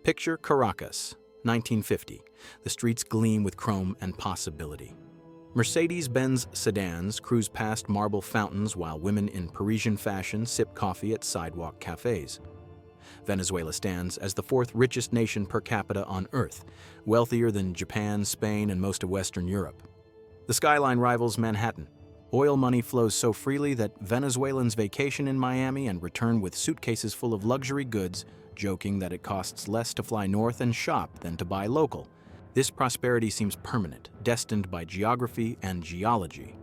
Picture Caracas, 1950. The streets gleam with chrome and possibility. Mercedes-Benz sedans cruise past marble fountains while women in Parisian fashion sip coffee at sidewalk cafes. Venezuela stands as the fourth richest nation per capita on Earth, wealthier than Japan, Spain, and most of Western Europe. The skyline rivals Manhattan. Oil money flows so freely that Venezuelans vacation in Miami and return with suitcases full of luxury goods, joking that it costs less to fly north and shop than to buy local. This prosperity seems permanent, destined by geography and geology.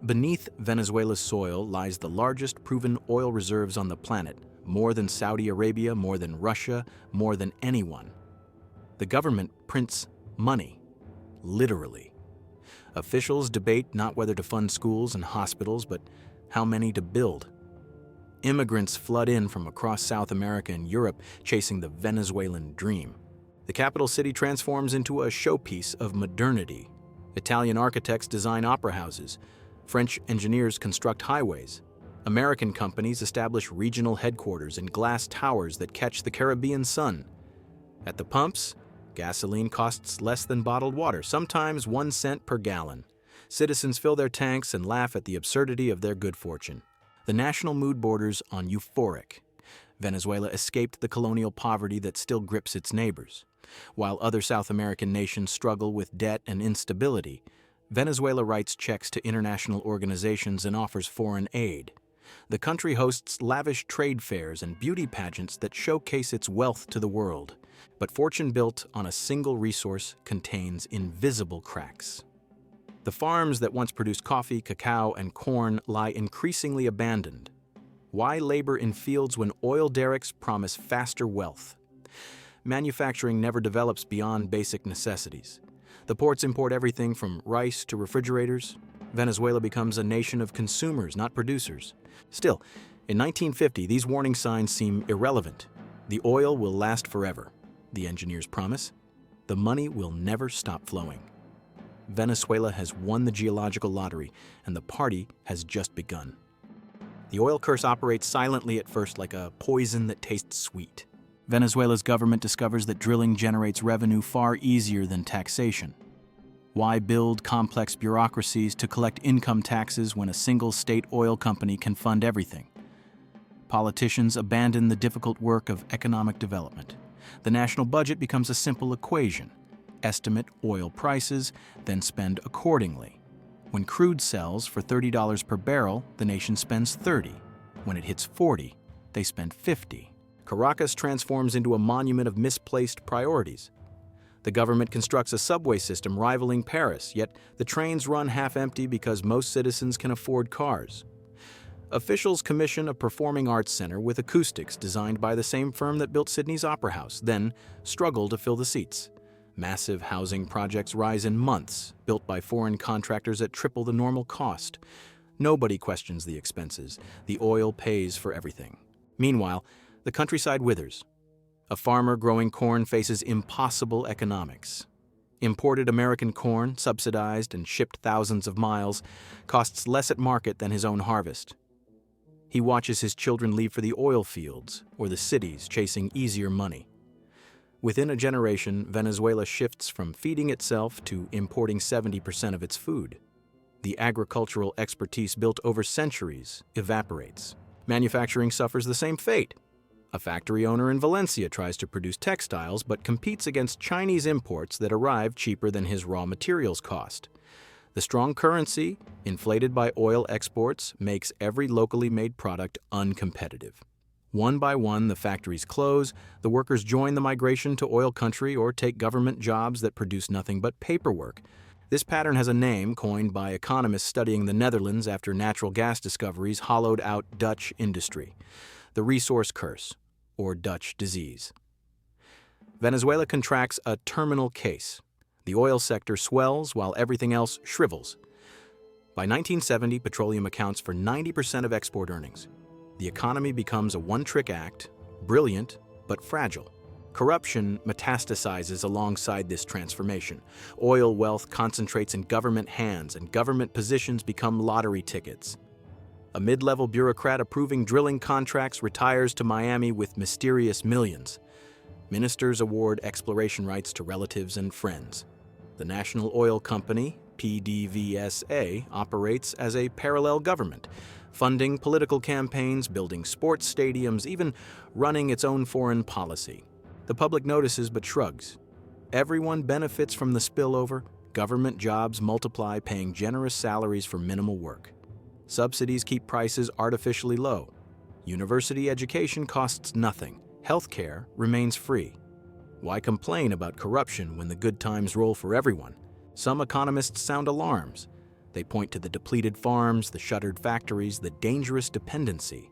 Beneath Venezuela's soil lies the largest proven oil reserves on the planet, more than Saudi Arabia, more than Russia, more than anyone. The government prints money, literally. Officials debate not whether to fund schools and hospitals, but how many to build. Immigrants flood in from across South America and Europe, chasing the Venezuelan dream. The capital city transforms into a showpiece of modernity. Italian architects design opera houses. French engineers construct highways. American companies establish regional headquarters in glass towers that catch the Caribbean sun. At the pumps, gasoline costs less than bottled water, sometimes 1 cent per gallon. Citizens fill their tanks and laugh at the absurdity of their good fortune. The national mood borders on euphoric. Venezuela escaped the colonial poverty that still grips its neighbors. While other South American nations struggle with debt and instability, Venezuela writes checks to international organizations and offers foreign aid. The country hosts lavish trade fairs and beauty pageants that showcase its wealth to the world. But fortune built on a single resource contains invisible cracks. The farms that once produced coffee, cacao, and corn lie increasingly abandoned. Why labor in fields when oil derricks promise faster wealth? Manufacturing never develops beyond basic necessities. The ports import everything from rice to refrigerators. Venezuela becomes a nation of consumers, not producers. Still, in 1950, these warning signs seem irrelevant. The oil will last forever, the engineers promise. The money will never stop flowing. Venezuela has won the geological lottery, and the party has just begun. The oil curse operates silently at first, like a poison that tastes sweet. Venezuela's government discovers that drilling generates revenue far easier than taxation. Why build complex bureaucracies to collect income taxes when a single state oil company can fund everything? Politicians abandon the difficult work of economic development. The national budget becomes a simple equation. Estimate oil prices, then spend accordingly. When crude sells for $30 per barrel, the nation spends $30. When it hits $40, they spend $50. Caracas transforms into a monument of misplaced priorities. The government constructs a subway system rivaling Paris, yet the trains run half-empty because most citizens can afford cars. Officials commission a performing arts center with acoustics designed by the same firm that built Sydney's Opera House, then struggle to fill the seats. Massive housing projects rise in months, built by foreign contractors at triple the normal cost. Nobody questions the expenses. The oil pays for everything. Meanwhile, the countryside withers. A farmer growing corn faces impossible economics. Imported American corn, subsidized and shipped thousands of miles, costs less at market than his own harvest. He watches his children leave for the oil fields or the cities chasing easier money. Within a generation, Venezuela shifts from feeding itself to importing 70% of its food. The agricultural expertise built over centuries evaporates. Manufacturing suffers the same fate. A factory owner in Valencia tries to produce textiles but competes against Chinese imports that arrive cheaper than his raw materials cost. The strong currency, inflated by oil exports, makes every locally made product uncompetitive. One by one, the factories close, the workers join the migration to oil country or take government jobs that produce nothing but paperwork. This pattern has a name coined by economists studying the Netherlands after natural gas discoveries hollowed out Dutch industry. The resource curse, or Dutch disease. Venezuela contracts a terminal case. The oil sector swells while everything else shrivels. By 1970, petroleum accounts for 90% of export earnings. The economy becomes a one-trick act, brilliant but fragile. Corruption metastasizes alongside this transformation. Oil wealth concentrates in government hands, and government positions become lottery tickets. A mid-level bureaucrat approving drilling contracts retires to Miami with mysterious millions. Ministers award exploration rights to relatives and friends. The National Oil Company, PDVSA, operates as a parallel government, funding political campaigns, building sports stadiums, even running its own foreign policy. The public notices but shrugs. Everyone benefits from the spillover. Government jobs multiply, paying generous salaries for minimal work. Subsidies keep prices artificially low. University education costs nothing. Healthcare remains free. Why complain about corruption when the good times roll for everyone? Some economists sound alarms. They point to the depleted farms, the shuttered factories, the dangerous dependency.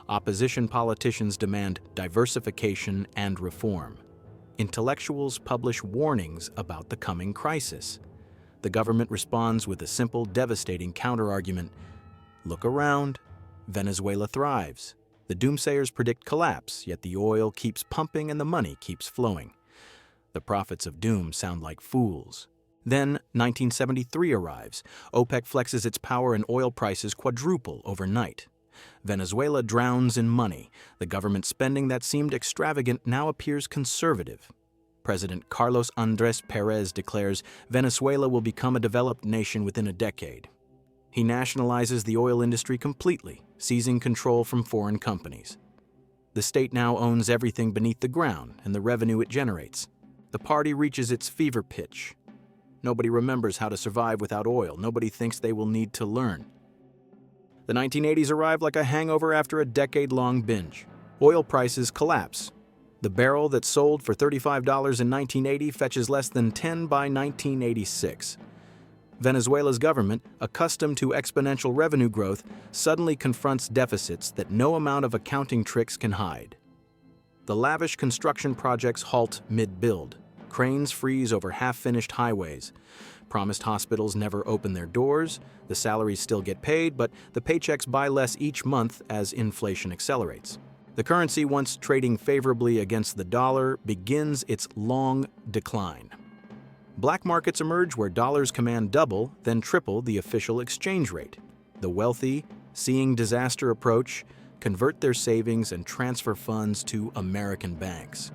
Opposition politicians demand diversification and reform. Intellectuals publish warnings about the coming crisis. The government responds with a simple, devastating counterargument. Look around. Venezuela thrives. The doomsayers predict collapse, yet the oil keeps pumping and the money keeps flowing. The prophets of doom sound like fools. Then 1973 arrives. OPEC flexes its power and oil prices quadruple overnight. Venezuela drowns in money. The government spending that seemed extravagant now appears conservative. President Carlos Andrés Pérez declares Venezuela will become a developed nation within a decade. He nationalizes the oil industry completely, seizing control from foreign companies. The state now owns everything beneath the ground and the revenue it generates. The party reaches its fever pitch. Nobody remembers how to survive without oil. Nobody thinks they will need to learn. The 1980s arrive like a hangover after a decade-long binge. Oil prices collapse. The barrel that sold for $35 in 1980 fetches less than $10 by 1986. Venezuela's government, accustomed to exponential revenue growth, suddenly confronts deficits that no amount of accounting tricks can hide. The lavish construction projects halt mid-build. Cranes freeze over half-finished highways. Promised hospitals never open their doors. The salaries still get paid, but the paychecks buy less each month as inflation accelerates. The currency, once trading favorably against the dollar, begins its long decline. Black markets emerge where dollars command double, then triple the official exchange rate. The wealthy, seeing disaster approach, convert their savings and transfer funds to American banks.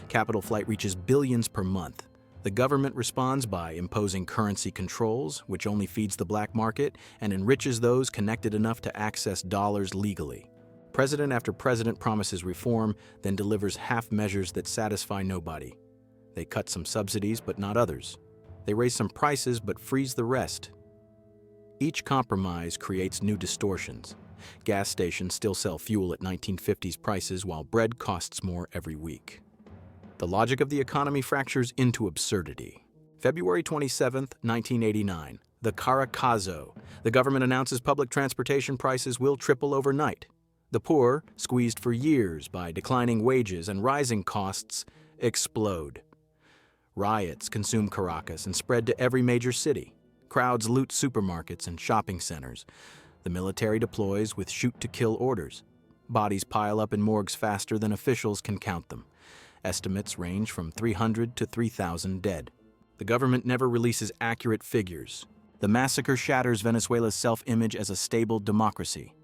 Capital flight reaches billions per month. The government responds by imposing currency controls, which only feeds the black market and enriches those connected enough to access dollars legally. President after president promises reform, then delivers half measures that satisfy nobody. They cut some subsidies, but not others. They raise some prices, but freeze the rest. Each compromise creates new distortions. Gas stations still sell fuel at 1950s prices, while bread costs more every week. The logic of the economy fractures into absurdity. February 27, 1989. The Caracazo. The government announces public transportation prices will triple overnight. The poor, squeezed for years by declining wages and rising costs, explode. Riots consume Caracas and spread to every major city. Crowds loot supermarkets and shopping centers. The military deploys with shoot-to-kill orders. Bodies pile up in morgues faster than officials can count them. Estimates range from 300 to 3,000 dead. The government never releases accurate figures. The massacre shatters Venezuela's self-image as a stable democracy.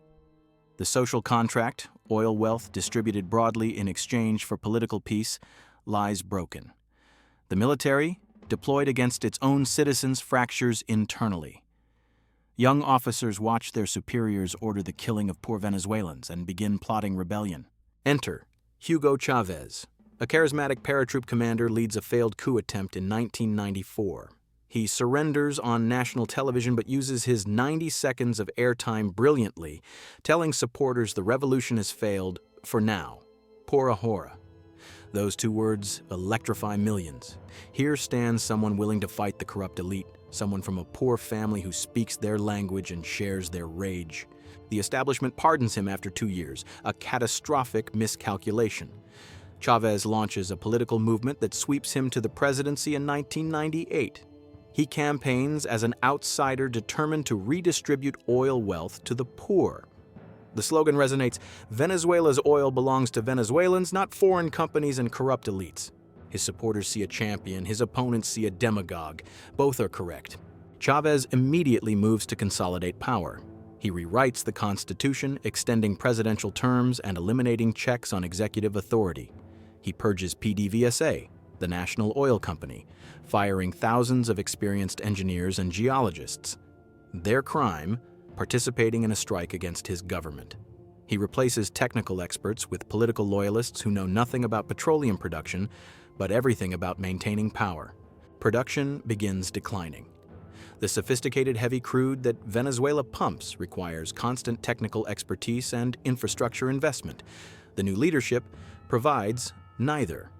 The social contract, oil wealth distributed broadly in exchange for political peace, lies broken. The military, deployed against its own citizens, fractures internally. Young officers watch their superiors order the killing of poor Venezuelans and begin plotting rebellion. Enter Hugo Chavez. A charismatic paratroop commander leads a failed coup attempt in 1994. He surrenders on national television but uses his 90 seconds of airtime brilliantly, telling supporters the revolution has failed for now. Por ahora. Those two words electrify millions. Here stands someone willing to fight the corrupt elite, someone from a poor family who speaks their language and shares their rage. The establishment pardons him after 2 years, a catastrophic miscalculation. Chavez launches a political movement that sweeps him to the presidency in 1998. He campaigns as an outsider determined to redistribute oil wealth to the poor. The slogan resonates, Venezuela's oil belongs to Venezuelans, not foreign companies and corrupt elites. His supporters see a champion, his opponents see a demagogue. Both are correct. Chavez immediately moves to consolidate power. He rewrites the Constitution, extending presidential terms and eliminating checks on executive authority. He purges PDVSA, the national oil company, firing thousands of experienced engineers and geologists. Their crime? Participating in a strike against his government. He replaces technical experts with political loyalists who know nothing about petroleum production, but everything about maintaining power. Production begins declining. The sophisticated heavy crude that Venezuela pumps requires constant technical expertise and infrastructure investment. The new leadership provides neither.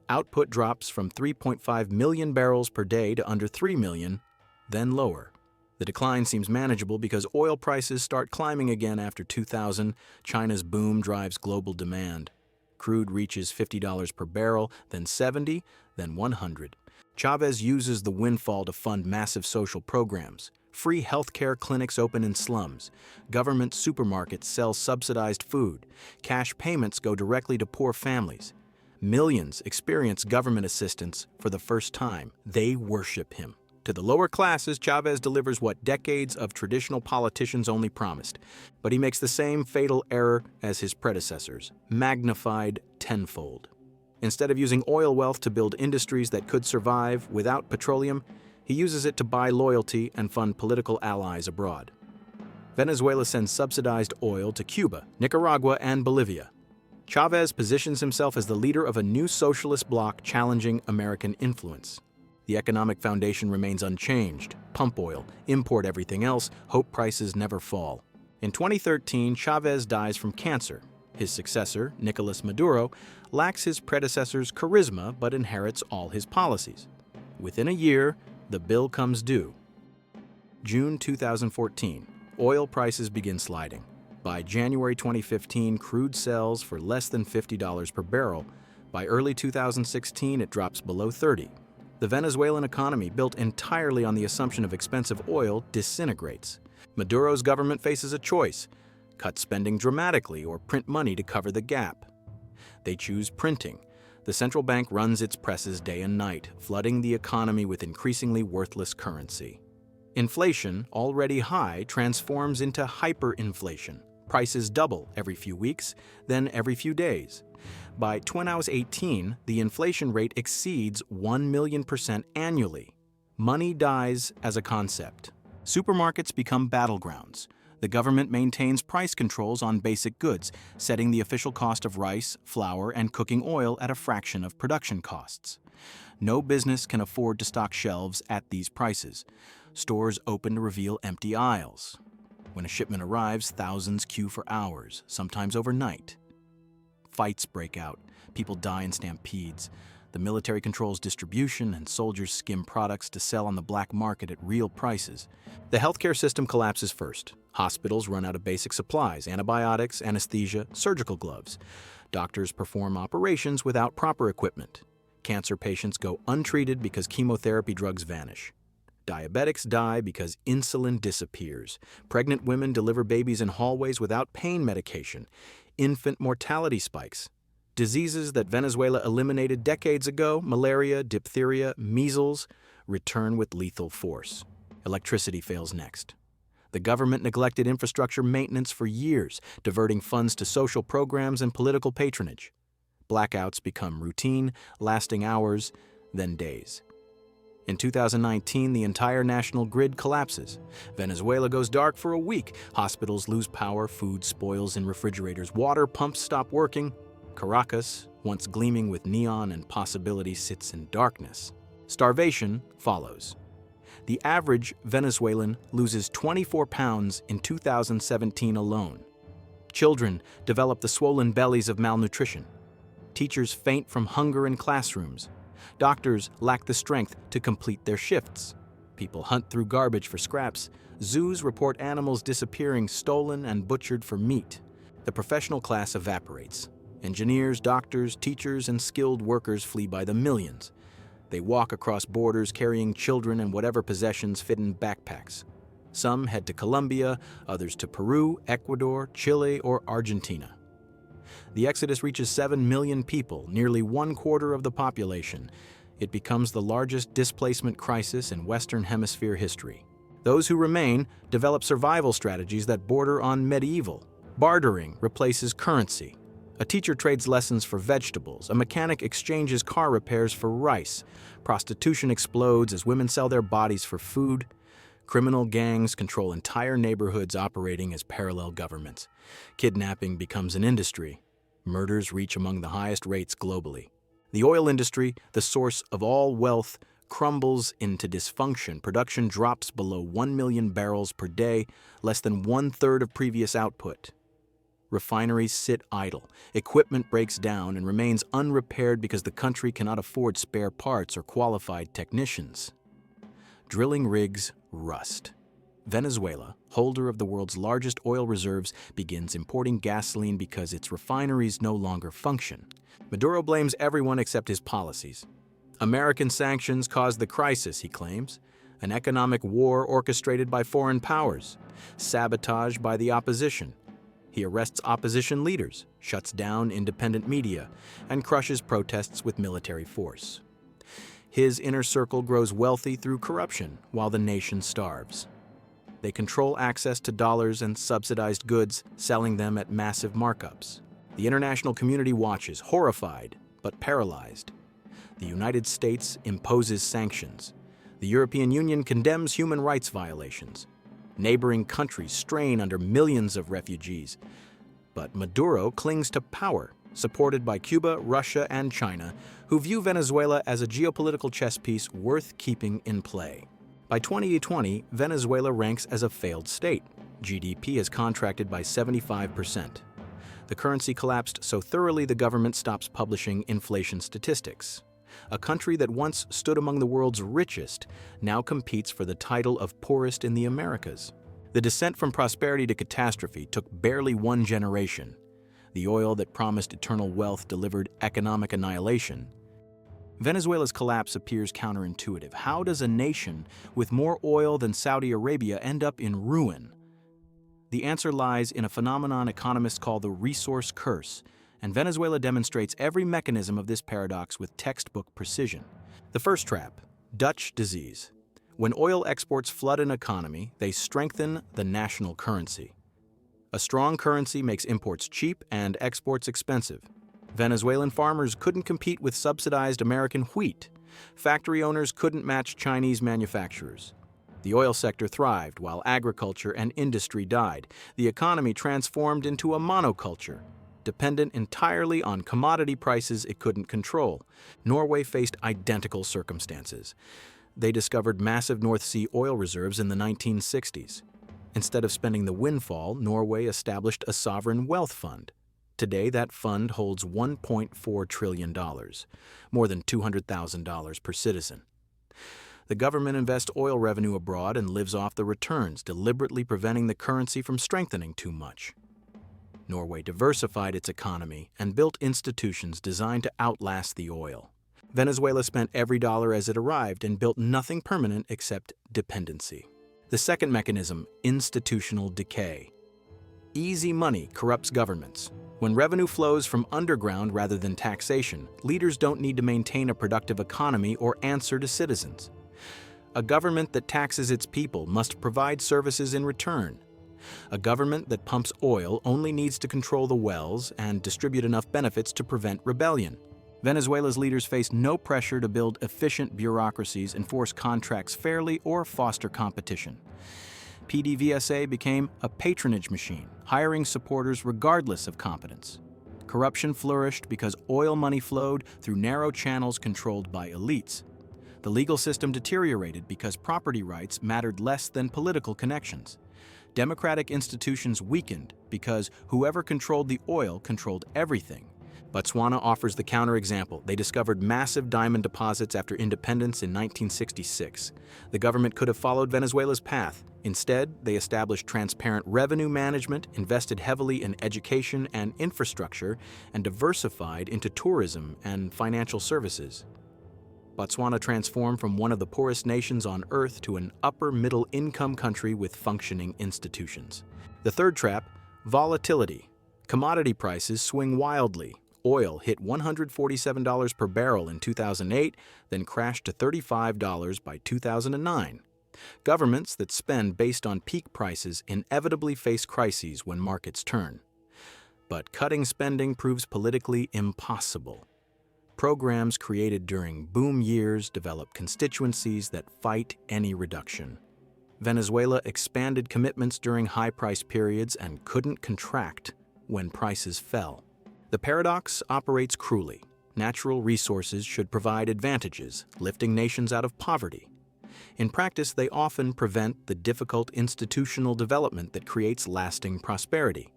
Output drops from 3.5 million barrels per day to under 3 million, then lower. The decline seems manageable because oil prices start climbing again after 2000. China's boom drives global demand. Crude reaches $50 per barrel, then 70, then 100. Chavez uses the windfall to fund massive social programs. Free healthcare clinics open in slums. Government supermarkets sell subsidized food. Cash payments go directly to poor families. Millions experience government assistance for the first time. They worship him. To the lower classes, Chavez delivers what decades of traditional politicians only promised. But he makes the same fatal error as his predecessors, magnified tenfold. Instead of using oil wealth to build industries that could survive without petroleum, he uses it to buy loyalty and fund political allies abroad. Venezuela sends subsidized oil to Cuba, Nicaragua, and Bolivia. Chavez positions himself as the leader of a new socialist bloc challenging American influence. The economic foundation remains unchanged. Pump oil, import everything else, hope prices never fall. In 2013, Chavez dies from cancer. His successor, Nicolas Maduro, lacks his predecessor's charisma but inherits all his policies. Within a year, the bill comes due. June 2014, oil prices begin sliding. By January 2015, crude sells for less than $50 per barrel. By early 2016, it drops below $30. The Venezuelan economy, built entirely on the assumption of expensive oil, disintegrates. Maduro's government faces a choice: cut spending dramatically or print money to cover the gap. They choose printing. The central bank runs its presses day and night, flooding the economy with increasingly worthless currency. Inflation, already high, transforms into hyperinflation. Prices double every few weeks, then every few days. By 2018, the inflation rate exceeds 1,000,000% annually. Money dies as a concept. Supermarkets become battlegrounds. The government maintains price controls on basic goods, setting the official cost of rice, flour, and cooking oil at a fraction of production costs. No business can afford to stock shelves at these prices. Stores open to reveal empty aisles. When a shipment arrives, thousands queue for hours, sometimes overnight. Fights break out. People die in stampedes. The military controls distribution, and soldiers skim products to sell on the black market at real prices. The healthcare system collapses first. Hospitals run out of basic supplies: antibiotics, anesthesia, surgical gloves. Doctors perform operations without proper equipment. Cancer patients go untreated because chemotherapy drugs vanish. Diabetics die because insulin disappears. Pregnant women deliver babies in hallways without pain medication. Infant mortality spikes. Diseases that Venezuela eliminated decades ago, malaria, diphtheria, measles, return with lethal force. Electricity fails next. The government neglected infrastructure maintenance for years, diverting funds to social programs and political patronage. Blackouts become routine, lasting hours, then days. In 2019, the entire national grid collapses. Venezuela goes dark for a week. Hospitals lose power, food spoils in refrigerators, water pumps stop working. Caracas, once gleaming with neon and possibility, sits in darkness. Starvation follows. The average Venezuelan loses 24 pounds in 2017 alone. Children develop the swollen bellies of malnutrition. Teachers faint from hunger in classrooms. Doctors lack the strength to complete their shifts. People hunt through garbage for scraps. Zoos report animals disappearing, stolen and butchered for meat. The professional class evaporates. Engineers, doctors, teachers, and skilled workers flee by the millions. They walk across borders carrying children and whatever possessions fit in backpacks. Some head to Colombia, others to Peru, Ecuador, Chile, or Argentina. The exodus reaches 7 million people, nearly 1/4 of the population. It becomes the largest displacement crisis in Western Hemisphere history. Those who remain develop survival strategies that border on medieval. Bartering replaces currency. A teacher trades lessons for vegetables. A mechanic exchanges car repairs for rice. Prostitution explodes as women sell their bodies for food. Criminal gangs control entire neighborhoods operating as parallel governments. Kidnapping becomes an industry. Murders reach among the highest rates globally. The oil industry, the source of all wealth, crumbles into dysfunction. Production drops below 1 million barrels per day, less than 1/3 of previous output. Refineries sit idle. Equipment breaks down and remains unrepaired because the country cannot afford spare parts or qualified technicians. Drilling rigs rust. Venezuela, holder of the world's largest oil reserves, begins importing gasoline because its refineries no longer function. Maduro blames everyone except his policies. American sanctions caused the crisis, he claims. An economic war orchestrated by foreign powers. Sabotage by the opposition. He arrests opposition leaders, shuts down independent media, and crushes protests with military force. His inner circle grows wealthy through corruption, while the nation starves. They control access to dollars and subsidized goods, selling them at massive markups. The international community watches, horrified but paralyzed. The United States imposes sanctions. The European Union condemns human rights violations. Neighboring countries strain under millions of refugees. But Maduro clings to power, supported by Cuba, Russia, and China, who view Venezuela as a geopolitical chess piece worth keeping in play. By 2020, Venezuela ranks as a failed state. GDP has contracted by 75%. The currency collapsed so thoroughly the government stops publishing inflation statistics. A country that once stood among the world's richest now competes for the title of poorest in the Americas. The descent from prosperity to catastrophe took barely 1 generation. The oil that promised eternal wealth delivered economic annihilation. Venezuela's collapse appears counterintuitive. How does a nation with more oil than Saudi Arabia end up in ruin? The answer lies in a phenomenon economists call the resource curse, and Venezuela demonstrates every mechanism of this paradox with textbook precision. The first trap, Dutch disease. When oil exports flood an economy, they strengthen the national currency. A strong currency makes imports cheap and exports expensive. Venezuelan farmers couldn't compete with subsidized American wheat. Factory owners couldn't match Chinese manufacturers. The oil sector thrived while agriculture and industry died. The economy transformed into a monoculture, dependent entirely on commodity prices it couldn't control. Norway faced identical circumstances. They discovered massive North Sea oil reserves in the 1960s. Instead of spending the windfall, Norway established a sovereign wealth fund. Today, that fund holds $1.4 trillion, more than $200,000 per citizen. The government invests oil revenue abroad and lives off the returns, deliberately preventing the currency from strengthening too much. Norway diversified its economy and built institutions designed to outlast the oil. Venezuela spent every dollar as it arrived and built nothing permanent except dependency. The second mechanism, institutional decay. Easy money corrupts governments. When revenue flows from underground rather than taxation, leaders don't need to maintain a productive economy or answer to citizens. A government that taxes its people must provide services in return. A government that pumps oil only needs to control the wells and distribute enough benefits to prevent rebellion. Venezuela's leaders face no pressure to build efficient bureaucracies, enforce contracts fairly, or foster competition. PDVSA became a patronage machine, hiring supporters regardless of competence. Corruption flourished because oil money flowed through narrow channels controlled by elites. The legal system deteriorated because property rights mattered less than political connections. Democratic institutions weakened because whoever controlled the oil controlled everything. Botswana offers the counterexample. They discovered massive diamond deposits after independence in 1966. The government could have followed Venezuela's path. Instead, they established transparent revenue management, invested heavily in education and infrastructure, and diversified into tourism and financial services. Botswana transformed from one of the poorest nations on earth to an upper-middle income country with functioning institutions. The third trap, volatility. Commodity prices swing wildly. Oil hit $147 per barrel in 2008, then crashed to $35 by 2009. Governments that spend based on peak prices inevitably face crises when markets turn. But cutting spending proves politically impossible. Programs created during boom years develop constituencies that fight any reduction. Venezuela expanded commitments during high-price periods and couldn't contract when prices fell. The paradox operates cruelly. Natural resources should provide advantages, lifting nations out of poverty. In practice, they often prevent the difficult institutional development that creates lasting prosperity.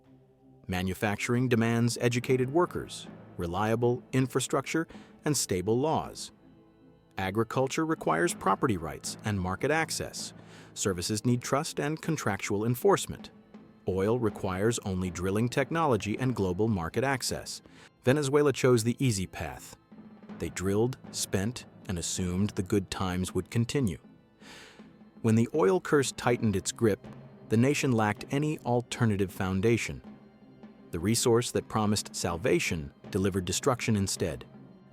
Manufacturing demands educated workers, reliable infrastructure, and stable laws. Agriculture requires property rights and market access. Services need trust and contractual enforcement. Oil requires only drilling technology and global market access. Venezuela chose the easy path. They drilled, spent, and assumed the good times would continue. When the oil curse tightened its grip, the nation lacked any alternative foundation. The resource that promised salvation delivered destruction instead.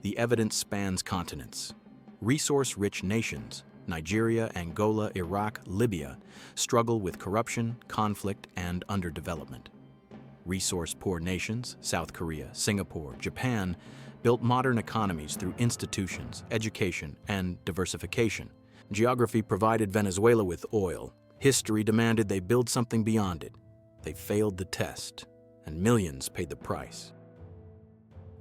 The evidence spans continents. Resource-rich nations, Nigeria, Angola, Iraq, Libya, struggle with corruption, conflict, and underdevelopment. Resource-poor nations, South Korea, Singapore, Japan, built modern economies through institutions, education, and diversification. Geography provided Venezuela with oil. History demanded they build something beyond it. They failed the test, and millions paid the price.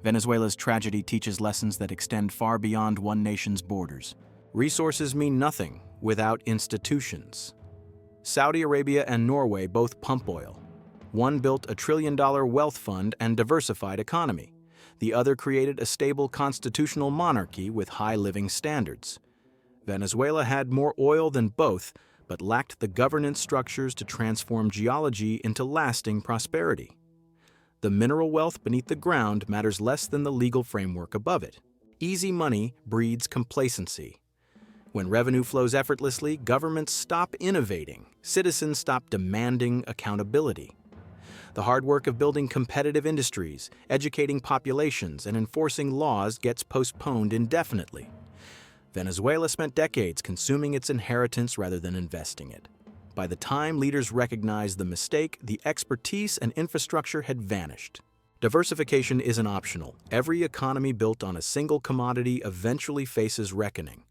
Venezuela's tragedy teaches lessons that extend far beyond one nation's borders. Resources mean nothing without institutions. Saudi Arabia and Norway both pump oil. One built a $1 trillion wealth fund and diversified economy. The other created a stable constitutional monarchy with high living standards. Venezuela had more oil than both, but lacked the governance structures to transform geology into lasting prosperity. The mineral wealth beneath the ground matters less than the legal framework above it. Easy money breeds complacency. When revenue flows effortlessly, governments stop innovating. Citizens stop demanding accountability. The hard work of building competitive industries, educating populations, and enforcing laws gets postponed indefinitely. Venezuela spent decades consuming its inheritance rather than investing it. By the time leaders recognized the mistake, the expertise and infrastructure had vanished. Diversification isn't optional. Every economy built on a single commodity eventually faces reckoning.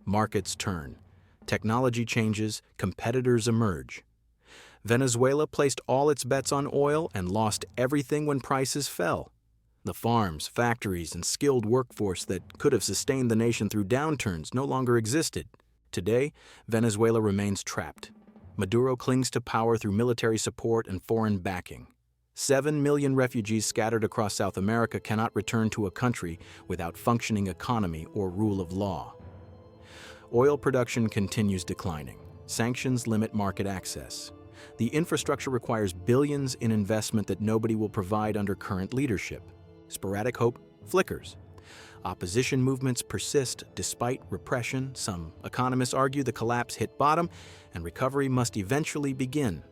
Markets turn. Technology changes. Competitors emerge. Venezuela placed all its bets on oil and lost everything when prices fell. The farms, factories, and skilled workforce that could have sustained the nation through downturns no longer existed. Today, Venezuela remains trapped. Maduro clings to power through military support and foreign backing. 7 million refugees scattered across South America cannot return to a country without functioning economy or rule of law. Oil production continues declining. Sanctions limit market access. The infrastructure requires billions in investment that nobody will provide under current leadership. Sporadic hope flickers. Opposition movements persist despite repression. Some economists argue the collapse hit bottom and recovery must eventually begin.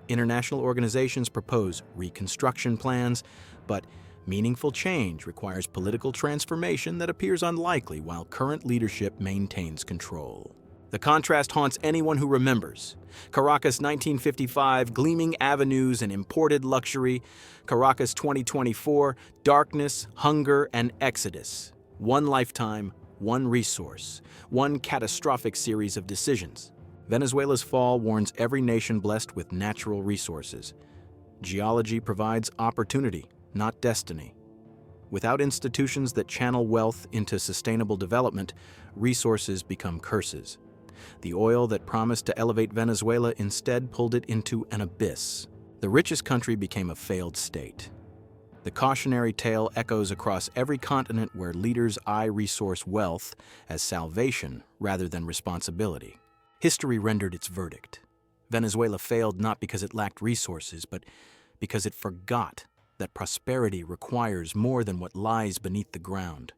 International organizations propose reconstruction plans, but meaningful change requires political transformation that appears unlikely while current leadership maintains control. The contrast haunts anyone who remembers. Caracas 1955, gleaming avenues and imported luxury. Caracas 2024, darkness, hunger, and exodus. One lifetime, one resource, one catastrophic series of decisions. Venezuela's fall warns every nation blessed with natural resources. Geology provides opportunity, not destiny. Without institutions that channel wealth into sustainable development, resources become curses. The oil that promised to elevate Venezuela instead pulled it into an abyss. The richest country became a failed state. The cautionary tale echoes across every continent where leaders eye resource wealth as salvation rather than responsibility. History rendered its verdict. Venezuela failed not because it lacked resources, but because it forgot that prosperity requires more than what lies beneath the ground.